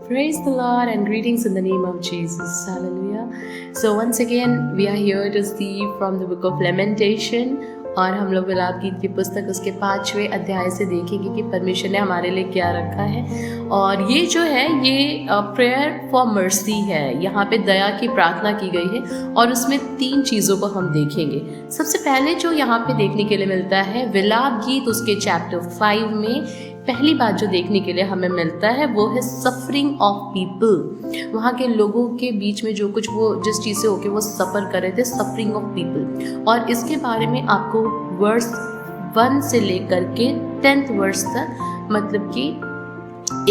Praise the Lord and greetings in the name of Jesus. Hallelujah. So once again we are here to see from the book of Lamentation और हम लोग विलाप गीत की पुस्तक उसके 5वें अध्याय से देखेंगे कि परमेश्वर ने हमारे लिए क्या रखा है। और ये जो है ये प्रेयर फॉर मर्सी है, यहाँ पे दया की प्रार्थना की गई है और उसमें 3 चीज़ों को हम देखेंगे। सबसे पहले जो यहाँ पे देखने के लिए मिलता है विलाप गीत उसके चैप्टर 5 में पहली बात जो देखने के लिए हमें मिलता है वो है सफरिंग ऑफ पीपल। वहाँ के लोगों के बीच में जो कुछ वो जिस चीज़ से होके वो सफ़र कर रहे थे, सफरिंग ऑफ पीपल। और इसके बारे में आपको वर्स 1 से लेकर के 10th वर्स तक, मतलब कि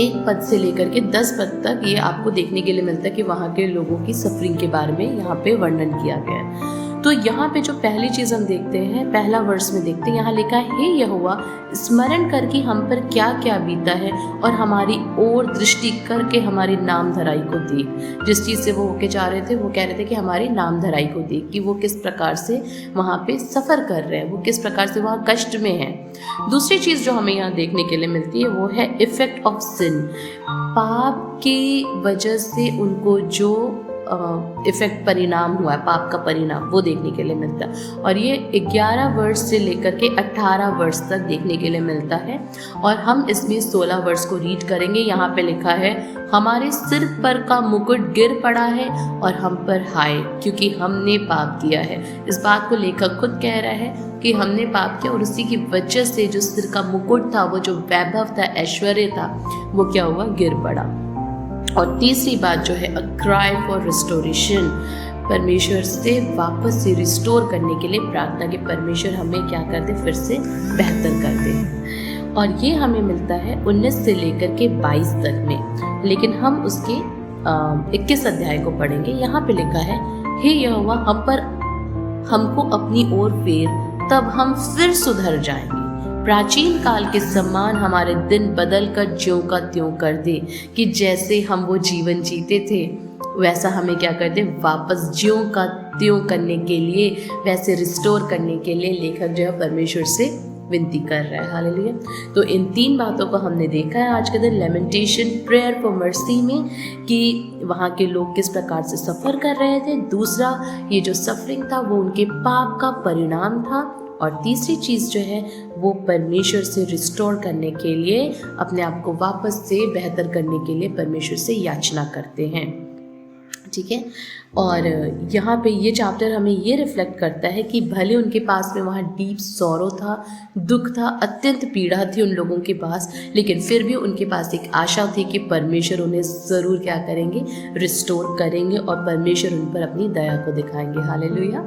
1 पद से लेकर के 10 पद तक ये आपको देखने के लिए मिलता है कि वहाँ के लोगों की सफरिंग के बारे में यहाँ पे वर्णन किया गया है। तो यहाँ पे जो पहली चीज़ हम देखते हैं, पहला वर्ष में देखते हैं, यहाँ लिखा है हे यहोवा स्मरण कर कि हम पर क्या क्या बीता है और हमारी ओर दृष्टि करके हमारी नाम धराई को देख। जिस चीज़ से वो होके जा रहे थे वो कह रहे थे कि हमारी नाम धराई को देख, कि वो किस प्रकार से वहाँ पे सफ़र कर रहे हैं, वो किस प्रकार से वहाँ कष्ट में हैं। दूसरी चीज़ जो हमें यहाँ देखने के लिए मिलती है वो है इफ़ेक्ट ऑफ सिन। पाप की वजह से उनको जो इफ़ेक्ट परिणाम हुआ है, पाप का परिणाम, वो देखने के लिए मिलता है। और ये 11 वर्ष से लेकर के 18 वर्ष तक देखने के लिए मिलता है। और हम इसमें 16 वर्ष को रीड करेंगे। यहाँ पे लिखा है हमारे सिर पर का मुकुट गिर पड़ा है और हम पर हाय, क्योंकि हमने पाप किया है। इस बात को लेखक खुद कह रहा है कि हमने पाप किया और उसी की वजह से जो सिर का मुकुट था, वो जो वैभव था, ऐश्वर्य था, वो क्या हुआ, गिर पड़ा। और तीसरी बात जो है अ क्राई फॉर रिस्टोरेशन, परमेश्वर से वापस से रिस्टोर करने के लिए प्रार्थना कि परमेश्वर हमें क्या कर दे, फिर से बेहतर कर दे। और ये हमें मिलता है 19 से लेकर के 22 तक में, लेकिन हम उसके 21 अध्याय को पढ़ेंगे। यहाँ पे लिखा है हे यहोवा हमको अपनी ओर फेर, तब हम फिर सुधर जाएंगे। प्राचीन काल के समान हमारे दिन बदल कर ज्यों का त्यों कर दे, कि जैसे हम वो जीवन जीते थे वैसा हमें क्या कर दे, वापस ज्यों का त्यों करने के लिए, वैसे रिस्टोर करने के लिए लेखक जो है परमेश्वर से विनती कर रहा है। हालेलुया। तो इन 3 बातों को हमने देखा है आज के दिन लेमेंटेशन प्रेयर फॉर मर्सी में, कि वहाँ के लोग किस प्रकार से सफ़र कर रहे थे। दूसरा, ये जो सफरिंग था वो उनके पाप का परिणाम था। और तीसरी चीज़ जो है वो परमेश्वर से रिस्टोर करने के लिए, अपने आप को वापस से बेहतर करने के लिए परमेश्वर से याचना करते हैं। ठीक है। और यहाँ पे ये चैप्टर हमें ये रिफ्लेक्ट करता है कि भले उनके पास में वहाँ डीप सॉरो था, दुख था, अत्यंत पीड़ा थी उन लोगों के पास, लेकिन फिर भी उनके पास एक आशा थी कि परमेश्वर उन्हें ज़रूर क्या करेंगे, रिस्टोर करेंगे और परमेश्वर उन पर अपनी दया को दिखाएंगे। हालेलुया।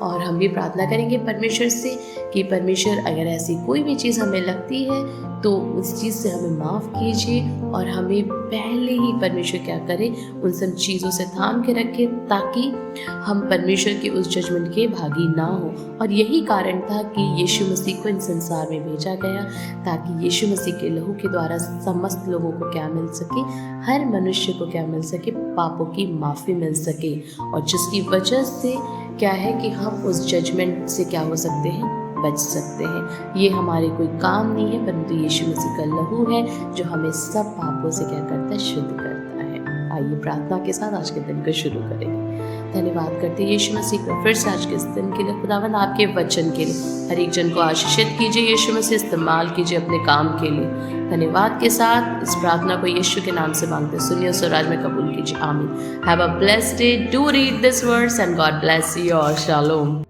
और हम भी प्रार्थना करेंगे परमेश्वर से कि परमेश्वर अगर ऐसी कोई भी चीज़ हमें लगती है तो उस चीज़ से हमें माफ़ कीजिए और हमें पहले ही परमेश्वर क्या करे, उन सब चीज़ों से थाम के रखे, ताकि हम परमेश्वर के उस जजमेंट के भागी ना हो। और यही कारण था कि यीशु मसीह को इन संसार में भेजा गया, ताकि यीशु मसीह के लहू के द्वारा समस्त लोगों को क्या मिल सके, हर मनुष्य को क्या मिल सके, पापों की माफ़ी मिल सके। और जिसकी वजह से क्या है कि हम उस जजमेंट से क्या हो सकते हैं, बच सकते हैं। ये हमारे कोई काम नहीं है, परंतु यीशु मसीह का लहू है जो हमें सब पापों से क्या करता है, शुद्ध करता है। आइए प्रार्थना के साथ आज के दिन को शुरू करेंगे। धन्यवाद करते हैं यीशु मसीह का फिर से आज के इस दिन के लिए। खुदावंद आपके वचन के लिए हर एक जन को आशीषित कीजिए, यीशु मसीह इस्तेमाल कीजिए अपने काम के लिए। धन्यवाद के साथ इस प्रार्थना को यीशु के नाम से मांगते, सुनिए स्वराज में कबूल कीजिए। आमीन। Have a blessed day. Do read this words and God bless you all. Shalom.